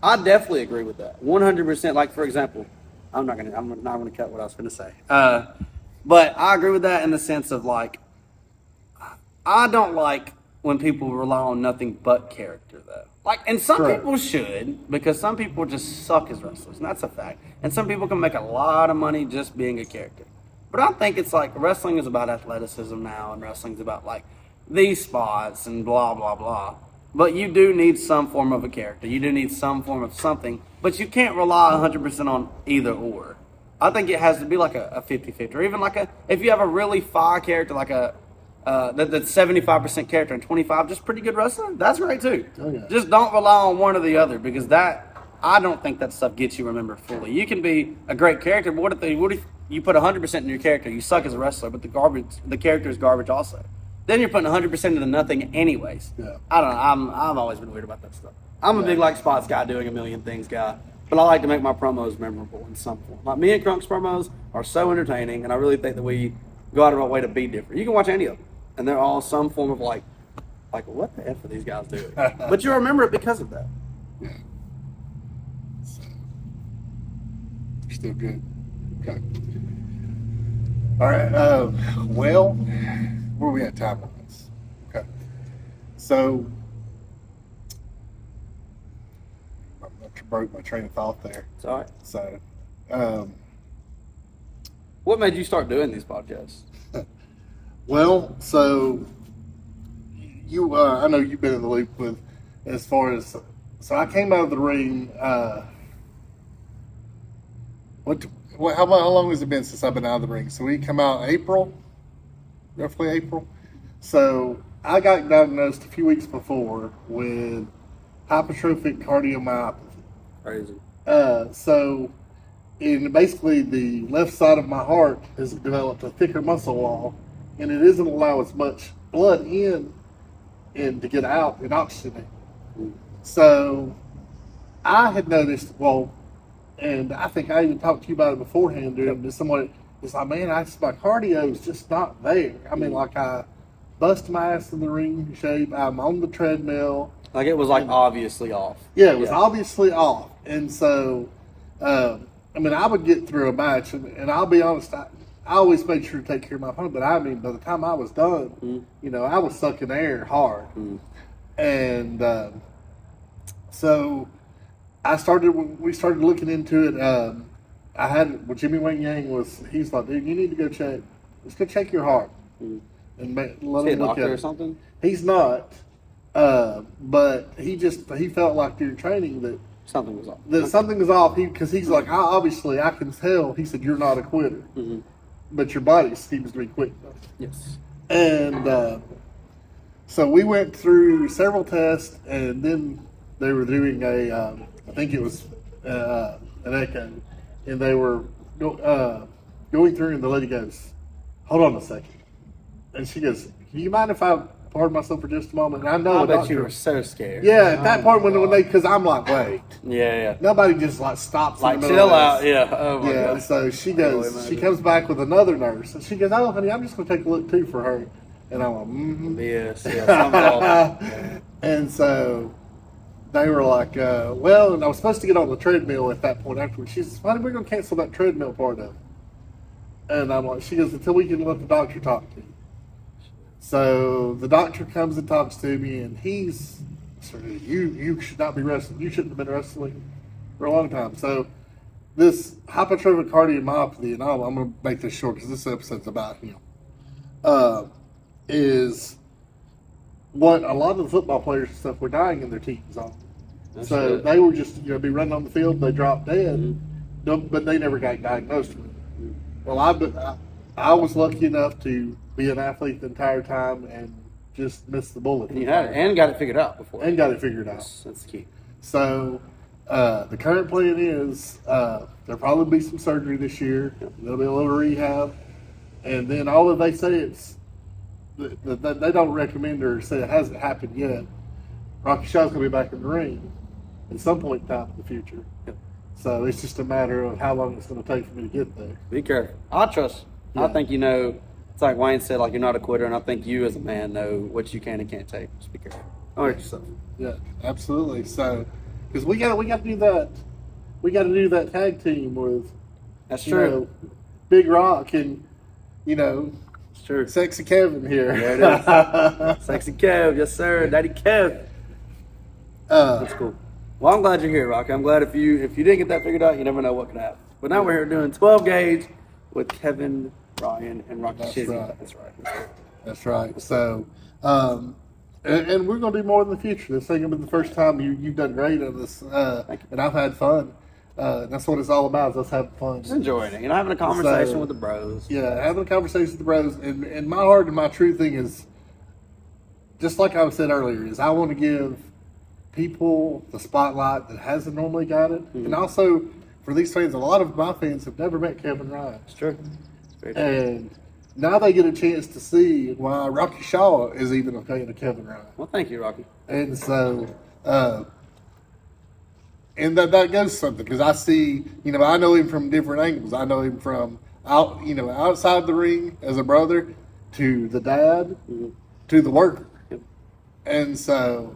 I definitely agree with that. 100%. Like, for example, I'm not gonna cut what I was gonna say. But I agree with that in the sense of, like, I don't like when people rely on nothing but character, though. Like, and some people should, because some people just suck as wrestlers, and that's a fact. And some people can make a lot of money just being a character. But I think it's like wrestling is about athleticism now, and wrestling's about, like, these spots and blah, blah, blah. But you do need some form of a character. You do need some form of something. But you can't rely 100% on either or. I think it has to be like a 50-50, or even like if you have a really fire character, like that's 75% character and 25 just pretty good wrestler, that's great too. Oh, yeah. Just don't rely on one or the other, because I don't think that stuff gets you remembered fully. You can be a great character, but what if you put 100% in your character, you suck as a wrestler, but the character is garbage also. Then you're putting 100% into nothing anyways. Yeah. I don't know. I've always been weird about that stuff. I'm a big like spots guy, doing a million things guy. But I like to make my promos memorable in some form. Like me and Crunk's promos are so entertaining, and I really think that we go out of our way to be different. You can watch any of them, and they're all some form of like what the F are these guys doing? But you remember it because of that. Yeah. So, still good. Okay. All right. Well, where are we at time on this? Okay. So, I broke my train of thought there. It's all right. So, what made you start doing these podcasts? well, so you, I know you've been in the loop with as far as. So I came out of the ring. How long has it been since I've been out of the ring? So we come out roughly April. So I got diagnosed a few weeks before with hypertrophic cardiomyopathy. Crazy. So in basically the left side of my heart has developed a thicker muscle wall, and it doesn't allow as much blood in and to get out and oxygenate. So I had noticed, and I think I even talked to you about it beforehand, dude. Just someone, it's like, man, my cardio is just not there. I mean, like I bust my ass in the ring shape. I'm on the treadmill. Like it was like obviously off. Yeah, it was obviously off. And so, I mean, I would get through a match, and I'll be honest, I always made sure to take care of my opponent. But I mean, by the time I was done, I was sucking air hard. And so we started looking into it. I had, Jimmy Wang Yang he's like, dude, you need to go check. Let's go check your heart. And let him look doctor at it. Or something? He's not. But he felt like during training that something was off. Something was off. Because he's like, obviously I can tell. He said, you're not a quitter. But your body seems to be quick. Yes. And so we went through several tests, and then they were doing I think it was an echo, and they were going through, and the lady goes, hold on a second. And she goes, can you mind if I pardon myself for just a moment? And I know I bet you were so scared. Yeah, at that point when they, because I'm like, wait. Yeah. Nobody just like stops. Like, chill out. Yeah. Oh my God. So she goes, she comes back with another nurse, and she goes, oh, honey, I'm just going to take a look too for her. And I'm like, Yes. Yeah. And so they were like, well, and I was supposed to get on the treadmill at that point afterwards. She says, honey, we're going to cancel that treadmill part of it. And I'm like, she goes, until we can let the doctor talk to you. So the doctor comes and talks to me, and he's, you should not be wrestling. You shouldn't have been wrestling for a long time. So this hypertrophic cardiomyopathy, and I'm going to make this short because this episode's about him, is what a lot of the football players and stuff were dying in their teens on. So they were just, be running on the field, they dropped dead, but they never got diagnosed with it. Well, I was lucky enough to be an athlete the entire time and just missed the bullet. And you had it, and got it figured out before. And got it figured out. That's key. So the current plan is there'll probably be some surgery this year. There'll be a little rehab. And then all that they say it's, they don't recommend or say it hasn't happened yet. Rocky Shaw's going to be back in the ring at some point in time in the future. So it's just a matter of how long it's going to take for me to get there. Be careful. I trust. Yeah. I think it's like Wayne said, like you're not a quitter, and I think you as a man know what you can and can't take. Just be careful. Don't hurt yourself. Yeah, absolutely. So, because we got to do that. We got to do that tag team with. That's true. Big Rock and it's true. Sexy Kevin here. There it is. Sexy Kev, yes sir, Daddy Kev. That's cool. Well, I'm glad you're here, Rocky. I'm glad if you didn't get that figured out, you never know what could happen. But now we're here doing 12 gauge with Kevin, Ryan, and Rocky Shizzy. Right. That's right. That's right. So, and we're going to do more in the future. This ain't going to be the first time you've done great on this, and I've had fun. That's what it's all about, is us having fun. Just enjoying it. Having a conversation with the bros. Yeah, having a conversation with the bros. And my heart and my true thing is, just like I said earlier, is I want to give people the spotlight that hasn't normally got it. And also, for these fans, a lot of my fans have never met Kevin Ryan. It's true. And now they get a chance to see why Rocky Shaw is even a fan of Kevin Ryan. Well, thank you, Rocky. And so, and that goes something because I see, I know him from different angles. I know him from outside the ring as a brother to the dad to the worker. Yep. And so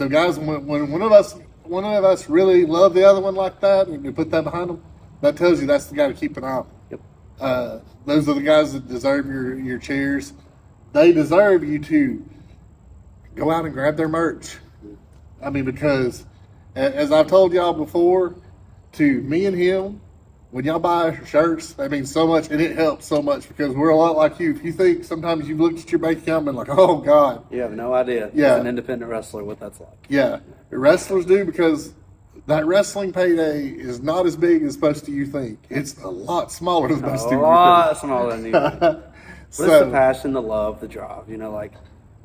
guys, when one of us really love the other one like that, and you put that behind them, that tells you that's the guy to keep an eye on. Yep. Those are the guys that deserve your cheers. They deserve you to go out and grab their merch. I mean, because as I've told y'all before, to me and him, when y'all buy shirts, they mean so much, and it helps so much because we're a lot like you. If you think sometimes you've looked at your bank account and been like, oh, God. You have no idea Yeah. as an independent wrestler what that's like. Yeah. Wrestlers do because that wrestling payday is not as big as supposed to you think. It's a lot smaller than most A people lot smaller than you think. But it's So- the passion, the love, the drive.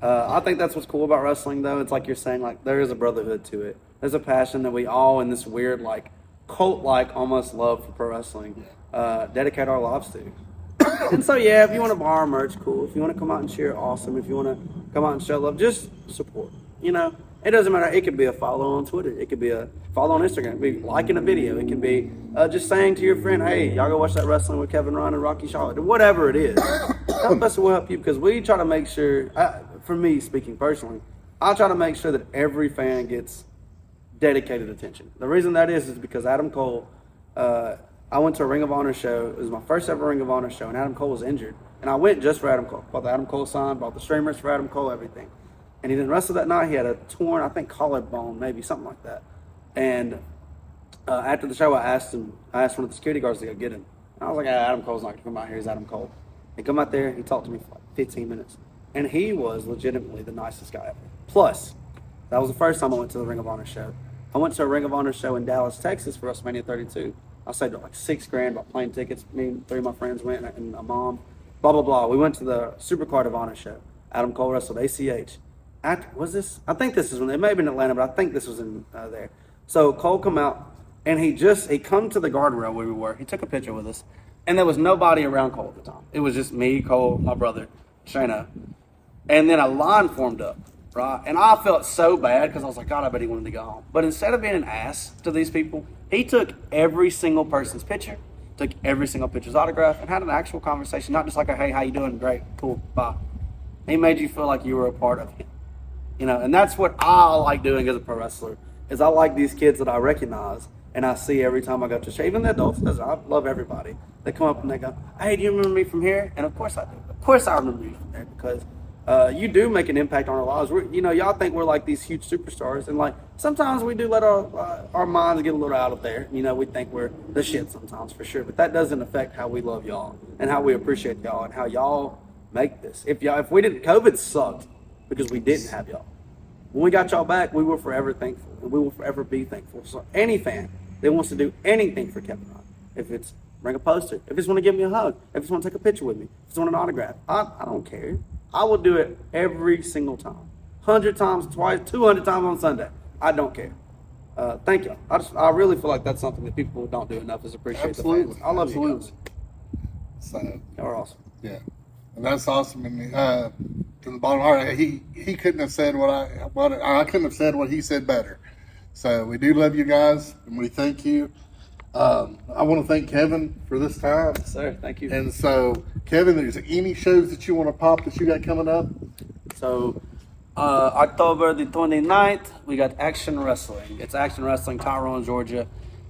I think that's what's cool about wrestling, though. It's like you're saying, like, there is a brotherhood to it. There's a passion that we all, in this weird, like, cult-like almost love for pro wrestling, dedicate our lives to. And so, yeah, if you want to buy our merch, cool. If you want to come out and cheer, awesome. If you want to come out and show love, just support. It doesn't matter. It could be a follow on Twitter. It could be a follow on Instagram. It could be liking a video. It could be just saying to your friend, hey, y'all go watch that wrestling with Kevin Ryan and Rocky Charlotte. Whatever it is. Help us will help you because we try to make sure, for me speaking personally, I try to make sure that every fan gets dedicated attention. The reason that is because Adam Cole, I went to a Ring of Honor show. It was my first ever Ring of Honor show, and Adam Cole was injured. And I went just for Adam Cole. Bought the Adam Cole sign, bought the streamers for Adam Cole, everything. And he didn't wrestle that night. He had a torn, I think, collarbone, maybe something like that. And after the show, I asked one of the security guards to go get him. And I was like, Adam Cole's not going to come out here. He's Adam Cole. He come out there. He talked to me for like 15 minutes. And he was legitimately the nicest guy ever. Plus, that was the first time I went to the Ring of Honor show. I went to a Ring of Honor show in Dallas, Texas for WrestleMania 32. I saved like $6,000 by plane tickets. Me and 3 of my friends went, and a mom. Blah, blah, blah. We went to the Supercard of Honor show. Adam Cole wrestled ACH. I think this is when it may have been Atlanta, but I think this was in there. So Cole come out, and he come to the guardrail where we were. He took a picture with us, and there was nobody around Cole at the time. It was just me, Cole, my brother, Shayna, and then a line formed up, right? And I felt so bad because I was like, God, I bet he wanted to go home. But instead of being an ass to these people, he took every single person's picture, took every single pitcher's autograph, and had an actual conversation, not just like a, hey, how you doing? Great, cool, bye. He made you feel like you were a part of him. And that's what I like doing as a pro wrestler, is I like these kids that I recognize and I see every time I go to show. Even the adults, I love everybody. They come up and they go, hey, do you remember me from here? And of course I do. Of course I remember you from there because you do make an impact on our lives. Y'all think we're like these huge superstars, and like sometimes we do let our minds get a little out of there. We think we're the shit sometimes for sure, but that doesn't affect how we love y'all and how we appreciate y'all and how y'all make this. If we didn't, COVID sucked because we didn't have y'all. When we got y'all back, we will forever thankful, and we will forever be thankful. So any fan that wants to do anything for Kevin Ryan, if it's bring a poster, if it's want to give me a hug, if it's want to take a picture with me, if it's want an autograph, I don't care. I will do it every single time, 100 times, twice, 200 times on Sunday. I don't care. Thank y'all. I really feel like that's something that people don't do enough is appreciate the fans. I love you guys. So Y'all are awesome. yeah, and that's awesome. And from the bottom of my heart, he couldn't have said I couldn't have said what he said better. So we do love you guys, and we thank you. I want to thank Kevin for this time. Yes, sir. Thank you. And so, Kevin, there's any shows that you want to pop that you got coming up? So, October the 29th, we got Action Wrestling. It's Action Wrestling, Tyrone, Georgia.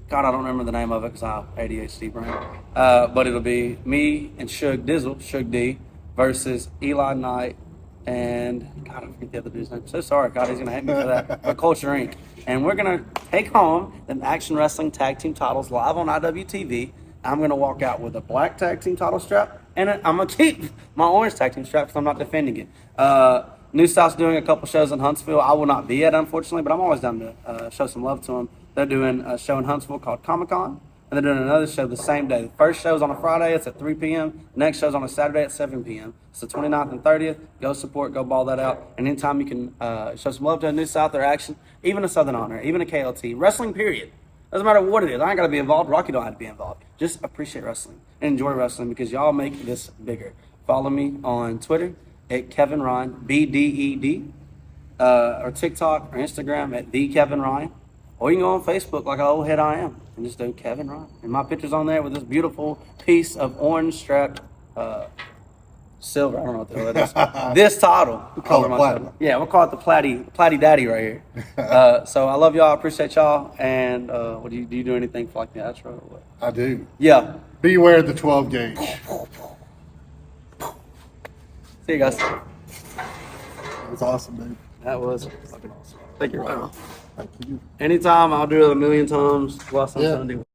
God, I don't remember the name of it because I have ADHD brain. But it'll be me and Shug D, versus Eli Knight and, God, I forget the other dude's name. So sorry, God, he's going to hate me for that. But Culture Inc. And we're going to take home the Action Wrestling Tag Team titles live on IWTV. I'm going to walk out with a black tag team title strap, and I'm going to keep my orange tag team strap because I'm not defending it. New South's doing a couple shows in Huntsville. I will not be at, unfortunately, but I'm always down to show some love to them. They're doing a show in Huntsville called Comic-Con, and they're doing another show the same day. The first show's on a Friday. It's at 3 p.m. The next show's on a Saturday at 7 p.m. It's the 29th and 30th. Go support, go ball that out. And anytime you can show some love to a New South or Action, even a Southern Honor, even a KLT, wrestling period. Doesn't matter what it is. I ain't got to be involved. Rocky don't have to be involved. Just appreciate wrestling and enjoy wrestling because y'all make this bigger. Follow me on Twitter at Kevin Ryan, BDED, or TikTok or Instagram at the Kevin Ryan. Or you can go on Facebook like an old head I am and just do Kevin Wright. And my picture's on there with this beautiful piece of orange strapped silver. I don't know what the hell that is. This title. platinum. Yeah, we'll call it the Platty Daddy right here. So I love y'all. I appreciate y'all. And what do you do anything for like the outro? Or what? I do. Yeah. Beware the 12 gauge. See you guys. It was awesome, dude. That was fucking awesome. Thank you. Wow. Thank you. Anytime, I'll do it a million times. Go out on Yeah. Sunday.